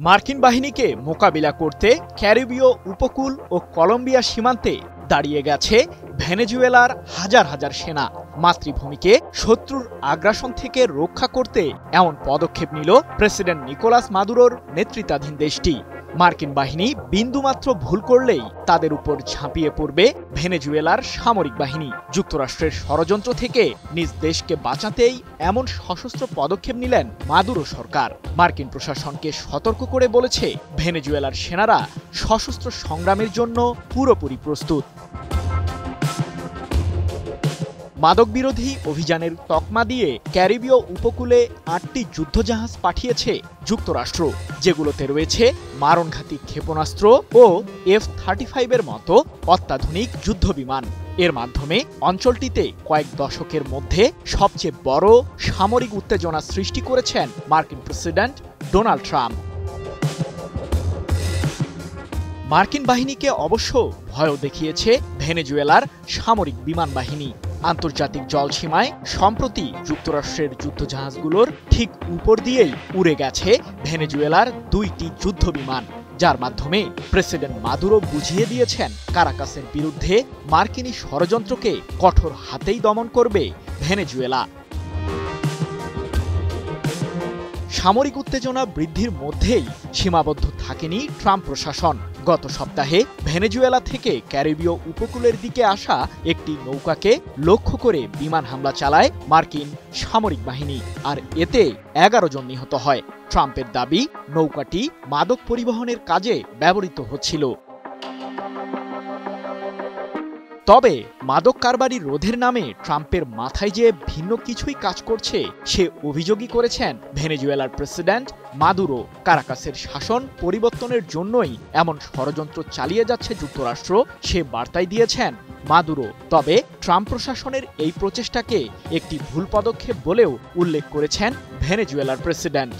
মার্কিন বাহিনীকে মোকাবিলা করতে ক্যারিবীয় উপকূল ও কলম্বিয়া সীমান্তে দাঁড়িয়ে গেছে ভেনেজুয়েলার হাজার হাজার সেনা। মাতৃভূমিকে শত্রুর আগ্রাসন থেকে রক্ষা করতে এমন পদক্ষেপ নিল প্রেসিডেন্ট নিকোলাস মাদুরোর নেতৃত্বাধীন দেশটি। মার্কিন বাহিনী বিন্দুমাত্র ভুল করলেই তাদের উপর ঝাঁপিয়ে পড়বে ভেনেজুয়েলার সামরিক বাহিনী। যুক্তরাষ্ট্রের ষড়যন্ত্র থেকে নিজ দেশকে বাঁচাতেই এমন সশস্ত্র পদক্ষেপ নিলেন মাদুরো সরকার। মার্কিন প্রশাসনকে সতর্ক করে বলেছে, ভেনেজুয়েলার সেনারা সশস্ত্র সংগ্রামের জন্য পুরোপুরি প্রস্তুত। মাদক বিরোধী অভিযানের তকমা দিয়ে ক্যারিবীয় উপকূলে ৮টি যুদ্ধজাহাজ পাঠিয়েছে যুক্তরাষ্ট্র, যেগুলোতে রয়েছে মারণঘাতী ক্ষেপণাস্ত্র ও F-35 মতো অত্যাধুনিক যুদ্ধবিমান। এর মাধ্যমে অঞ্চলটিতে কয়েক দশকের মধ্যে সবচেয়ে বড় সামরিক উত্তেজনা সৃষ্টি করেছেন মার্কিন প্রেসিডেন্ট ডোনাল্ড ট্রাম্প। মার্কিন বাহিনীকে অবশ্য ভয়ও দেখিয়েছে ভেনেজুয়েলার সামরিক বিমান বাহিনী। আন্তর্জাতিক জলসীমায় সম্প্রতি যুক্তরাষ্ট্রের যুদ্ধজাহাজগুলোর ঠিক উপর দিয়েই উড়ে গেছে ভেনেজুয়েলার 2টি যুদ্ধবিমান, যার মাধ্যমে প্রেসিডেন্ট মাদুরো বুঝিয়ে দিয়েছেন কারাকাসের বিরুদ্ধে মার্কিনী ষড়যন্ত্রকে কঠোর হাতেই দমন করবে ভেনেজুয়েলা। সামরিক উত্তেজনা বৃদ্ধির মধ্যেই সীমাবদ্ধ থাকেনি ট্রাম্প প্রশাসন। গত সপ্তাহে ভেনেজুয়েলা থেকে ক্যারিবীয় উপকূলের দিকে আসা একটি নৌকাকে লক্ষ্য করে বিমান হামলা চালায় মার্কিন সামরিক বাহিনী, আর এতে 11 জন নিহত হয়। ট্রাম্পের দাবি, নৌকাটি মাদক পরিবহনের কাজে ব্যবহৃত হচ্ছিল। তবে মাদক কারবারি রোধের নামে ট্রাম্পের মাথায় যে ভিন্ন কিছুই কাজ করছে, সে অভিযোগই করেছেন ভেনেজুয়েলার প্রেসিডেন্ট মাদুরো। কারাকাসের শাসন পরিবর্তনের জন্যই এমন ষড়যন্ত্র চালিয়ে যাচ্ছে যুক্তরাষ্ট্র, সে বার্তাই দিয়েছেন মাদুরো। তবে ট্রাম্প প্রশাসনের এই প্রচেষ্টাকে একটি ভুল পদক্ষেপ বলেও উল্লেখ করেছেন ভেনেজুয়েলার প্রেসিডেন্ট।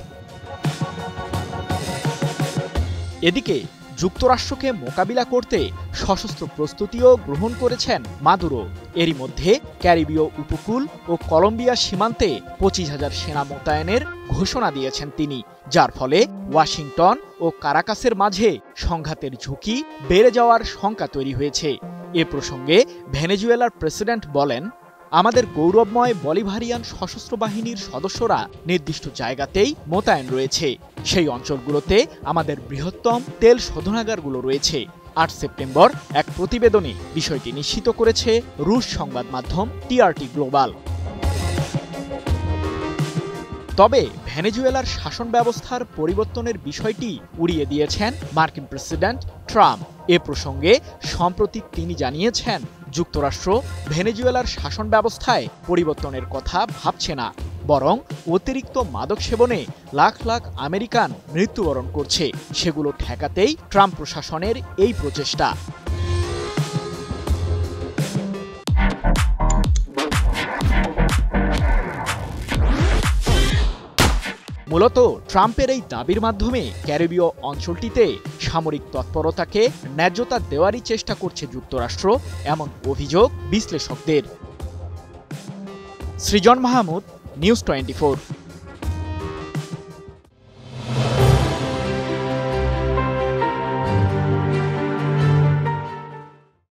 এদিকে যুক্তরাষ্ট্রকে মোকাবিলা করতে সশস্ত্র প্রস্তুতিও গ্রহণ করেছেন মাদুরো। এরই মধ্যে ক্যারিবীয় উপকূল ও কলম্বিয়া সীমান্তে 25,000 সেনা মোতায়েনের ঘোষণা দিয়েছেন তিনি, যার ফলে ওয়াশিংটন ও কারাকাসের মাঝে সংঘাতের ঝুঁকি বেড়ে যাওয়ার শঙ্কা তৈরি হয়েছে। এ প্রসঙ্গে ভেনেজুয়েলার প্রেসিডেন্ট বলেন, আমাদের গৌরবময় বলিভারিয়ান সশস্ত্র বাহিনীর সদস্যরা নির্দিষ্ট জায়গাতেই মোতায়েন রয়েছে। সেই অঞ্চলগুলোতে আমাদের বৃহত্তম তেল শোধনাগারগুলো রয়েছে। 8 সেপ্টেম্বর এক প্রতিবেদনে বিষয়টি নিশ্চিত করেছে রুশ সংবাদ মাধ্যম TRT গ্লোবাল। তবে ভেনেজুয়েলার শাসন ব্যবস্থার পরিবর্তনের বিষয়টি উড়িয়ে দিয়েছেন মার্কিন প্রেসিডেন্ট ট্রাম্প। এ প্রসঙ্গে সম্প্রতি তিনি জানিয়েছেন, যুক্তরাষ্ট্র ভেনেজুয়েলার শাসন ব্যবস্থায় পরিবর্তনের কথা ভাবছে না, বরং অতিরিক্ত মাদক সেবনে লাখ লাখ আমেরিকান মৃত্যুবরণ করছে, সেগুলো ঠেকাতেই ট্রাম্প প্রশাসনের এই প্রচেষ্টা। মূলত ট্রাম্পের এই দাবির মাধ্যমে ক্যারিবীয় অঞ্চলটিতে সামরিক তৎপরতাকে ন্যায্যতা দেওয়ারই চেষ্টা করছে যুক্তরাষ্ট্র, এমন অভিযোগ বিশ্লেষকদের। সৃজন মাহমুদ, নিউজ 24।